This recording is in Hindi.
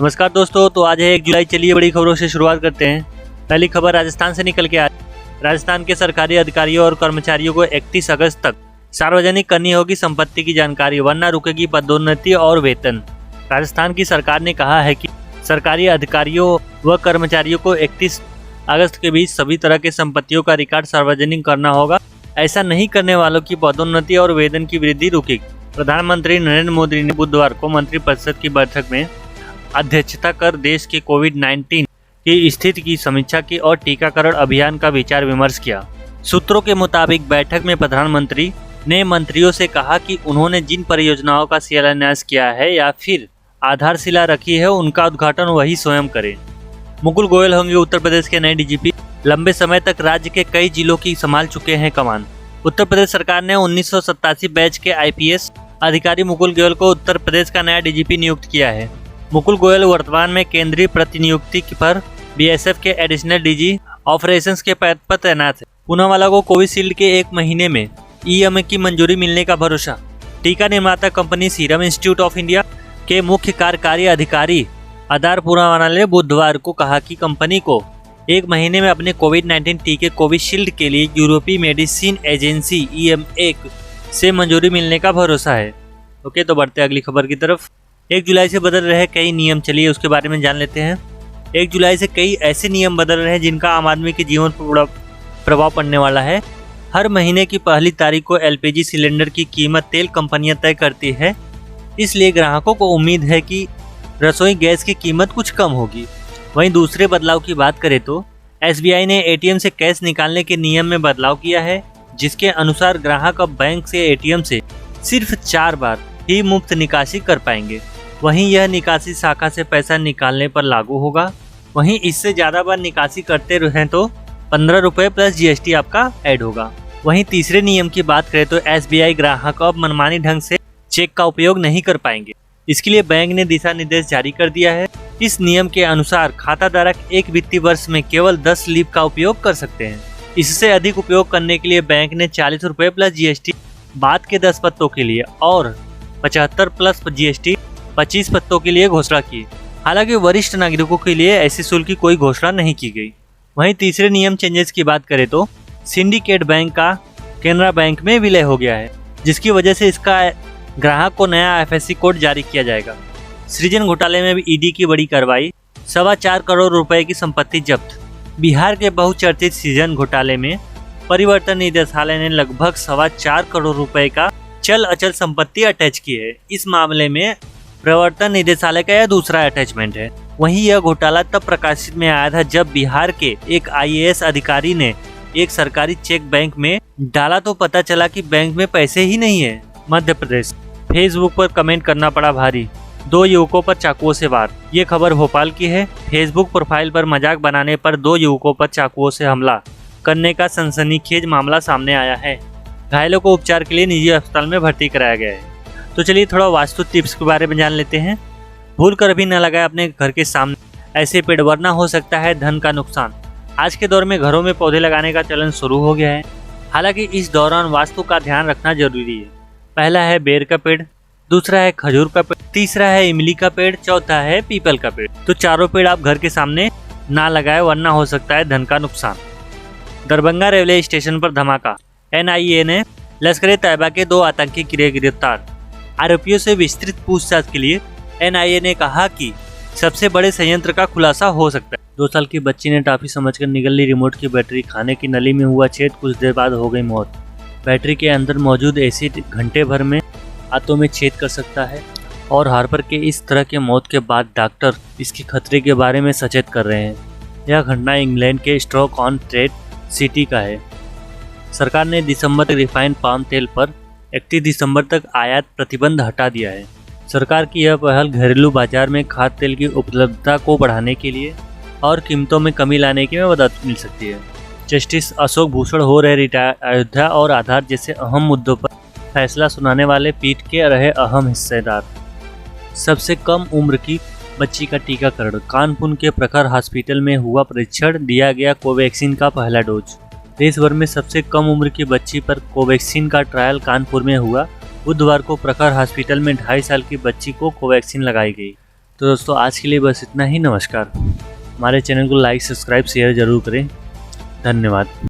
नमस्कार दोस्तों, तो आज है 1 जुलाई। चलिए बड़ी खबरों से शुरुआत करते हैं। पहली खबर राजस्थान से निकल के आ राजस्थान के सरकारी अधिकारियों और कर्मचारियों को 31 अगस्त तक सार्वजनिक करनी होगी संपत्ति की जानकारी, वरना रुकेगी पदोन्नति और वेतन। राजस्थान की सरकार ने कहा है कि सरकारी अधिकारियों व कर्मचारियों को 31 अगस्त के बीच सभी तरह के संपत्तियों का रिकॉर्ड सार्वजनिक करना होगा। ऐसा नहीं करने वालों की पदोन्नति और वेतन की वृद्धि रुकेगी। प्रधानमंत्री नरेंद्र मोदी ने बुधवार को मंत्रिपरिषद की बैठक में अध्यक्षता कर देश के कोविड-19 की स्थिति की समीक्षा की और टीकाकरण अभियान का विचार विमर्श किया। सूत्रों के मुताबिक बैठक में प्रधानमंत्री ने मंत्रियों से कहा कि उन्होंने जिन परियोजनाओं का शिलान्यास किया है या फिर आधारशिला रखी है, उनका उद्घाटन वही स्वयं करें। मुकुल गोयल होंगे उत्तर प्रदेश के नए डीजीपी। लंबे समय तक राज्य के कई जिलों की संभाल चुके हैं कमान। उत्तर प्रदेश सरकार ने 1987 बैच के आईपीएस अधिकारी मुकुल गोयल को उत्तर प्रदेश का नया डीजीपी नियुक्त किया है। मुकुल गोयल वर्तमान में केंद्रीय प्रतिनियुक्ति पर बीएसएफ के एडिशनल डीजी ऑपरेशंस के पद पर तैनात है। पूनावाला को कोविशील्ड के 1 महीने में ईएमए की मंजूरी मिलने का भरोसा। टीका निर्माता company serum institute of India के मुख्य कार्यकारी अधिकारी आधार पूनावाला ने बुधवार को कहा कि कंपनी को 1 महीने में अपने कोविड-19 टीके कोविशील्ड के लिए यूरोपीय मेडिसिन एजेंसी EMA से मंजूरी मिलने का भरोसा है। ओके, तो बढ़ते अगली खबर की तरफ। 1 जुलाई से बदल रहे कई नियम, चलिए उसके बारे में जान लेते हैं। 1 जुलाई से कई ऐसे नियम बदल रहे हैं जिनका आम आदमी के जीवन पर बड़ा प्रभाव पड़ने वाला है। हर महीने की पहली तारीख को LPG सिलेंडर की कीमत तेल कंपनियां तय करती है, इसलिए ग्राहकों को उम्मीद है कि रसोई गैस की कीमत कुछ कम होगी। वहीं दूसरे बदलाव की बात करें तो SBI ने ATM से कैश निकालने के नियम में बदलाव किया है, जिसके अनुसार ग्राहक अब बैंक से ATM से सिर्फ 4 बार ही मुफ्त निकासी कर पाएंगे। वहीं यह निकासी शाखा से पैसा निकालने पर लागू होगा। वहीं इससे ज़्यादा बार निकासी करते रहें तो 15 रुपये प्लस GST आपका ऐड होगा। वहीं तीसरे नियम की बात करें तो SBI ग्राहक अब मनमानी ढंग से चेक का उपयोग नहीं कर पाएंगे। इसके लिए बैंक ने दिशा निर्देश जारी कर दिया है। इस नियम के अनुसार खाता धारक एक वित्तीय वर्ष में केवल 10 स्लिप का उपयोग कर सकते हैं। इससे अधिक उपयोग करने के लिए बैंक ने 40 रुपये प्लस GST बाद के 10 पत्तों के लिए और 75 प्लस GST 25 पत्तों के लिए घोषणा की। हालांकि वरिष्ठ नागरिकों के लिए ऐसी शुल्क की कोई घोषणा नहीं की गई। वहीं तीसरे नियम चेंजेस की बात करें तो सिंडिकेट बैंक का केनरा बैंक में विलय हो गया है, जिसकी वजह से इसका ग्राहक को नया FSC कोड जारी किया जाएगा। सृजन घोटाले में भी ED की बड़ी कार्रवाई, 4.25 करोड़ रुपए की संपत्ति जब्त। बिहार के बहुचर्चित सृजन घोटाले में परिवर्तन निदेशालय ने लगभग 4.25 करोड़ रुपए का चल अचल संपत्ति अटैच की है। इस मामले में प्रवर्तन निदेशालय का यह दूसरा अटैचमेंट है। वहीं यह घोटाला तब प्रकाशित में आया था जब बिहार के एक IAS अधिकारी ने एक सरकारी चेक बैंक में डाला तो पता चला कि बैंक में पैसे ही नहीं है। मध्य प्रदेश, फेसबुक पर कमेंट करना पड़ा भारी, 2 युवकों पर चाकुओं से वार। ये खबर भोपाल की है। फेसबुक प्रोफाइल पर मजाक बनाने पर 2 युवकों पर चाकुओं से हमला करने का सनसनीखेज मामला सामने आया है। घायलों को उपचार के लिए निजी अस्पताल में भर्ती कराया गया है। तो चलिए थोड़ा वास्तु टिप्स के बारे में जान लेते हैं। भूल कर भी न लगाए अपने घर के सामने ऐसे पेड़, वरना हो सकता है धन का नुकसान। आज के दौर में घरों में पौधे लगाने का चलन शुरू हो गया है। हालांकि इस दौरान वास्तु का ध्यान रखना जरूरी है। पहला है बेर का पेड़, दूसरा है खजूर का पेड़, तीसरा है इमली का पेड़, चौथा है पीपल का पेड़। तो चारों पेड़ आप घर के सामने ना लगाए, वरना हो सकता है धन का नुकसान। दरभंगा रेलवे स्टेशन पर धमाका, NIA ने लश्कर तैयबा के 2 आतंकी किए गिरफ्तार। आरोपियों से विस्तृत पूछताछ के लिए NIA ने कहा कि सबसे बड़े संयंत्र का खुलासा हो सकता है। 2 साल की बच्ची ने टॉफी समझकर निगल ली रिमोट की बैटरी, खाने की नली में हुआ छेद, कुछ देर बाद हो गई मौत। बैटरी के अंदर मौजूद एसिड घंटे भर में आंतों में छेद कर सकता है और हार्पर के इस तरह के मौत के बाद डॉक्टर इसके खतरे के बारे में सचेत कर रहे हैं। यह घटना इंग्लैंड के स्टॉक ऑन ट्रेड सिटी का है। सरकार ने दिसंबर तक रिफाइंड पाम तेल पर 31 दिसंबर तक आयात प्रतिबंध हटा दिया है। सरकार की यह पहल घरेलू बाजार में खाद्य तेल की उपलब्धता को बढ़ाने के लिए और कीमतों में कमी लाने की मदद मिल सकती है। जस्टिस अशोक भूषण हो रहे रिटायर, अयोध्या और आधार जैसे अहम मुद्दों पर फैसला सुनाने वाले पीठ के रहे अहम हिस्सेदार। सबसे कम उम्र की बच्ची का टीकाकरण, कानपुर के प्रखर हॉस्पिटल में हुआ परीक्षण, दिया गया कोवैक्सीन का पहला डोज। देश भर में सबसे कम उम्र की बच्ची पर कोवैक्सीन का ट्रायल कानपुर में हुआ। बुधवार को प्रखर हॉस्पिटल में 2.5 साल की बच्ची को कोवैक्सीन लगाई गई। तो दोस्तों आज के लिए बस इतना ही। नमस्कार। हमारे चैनल को लाइक, सब्सक्राइब, शेयर जरूर करें। धन्यवाद।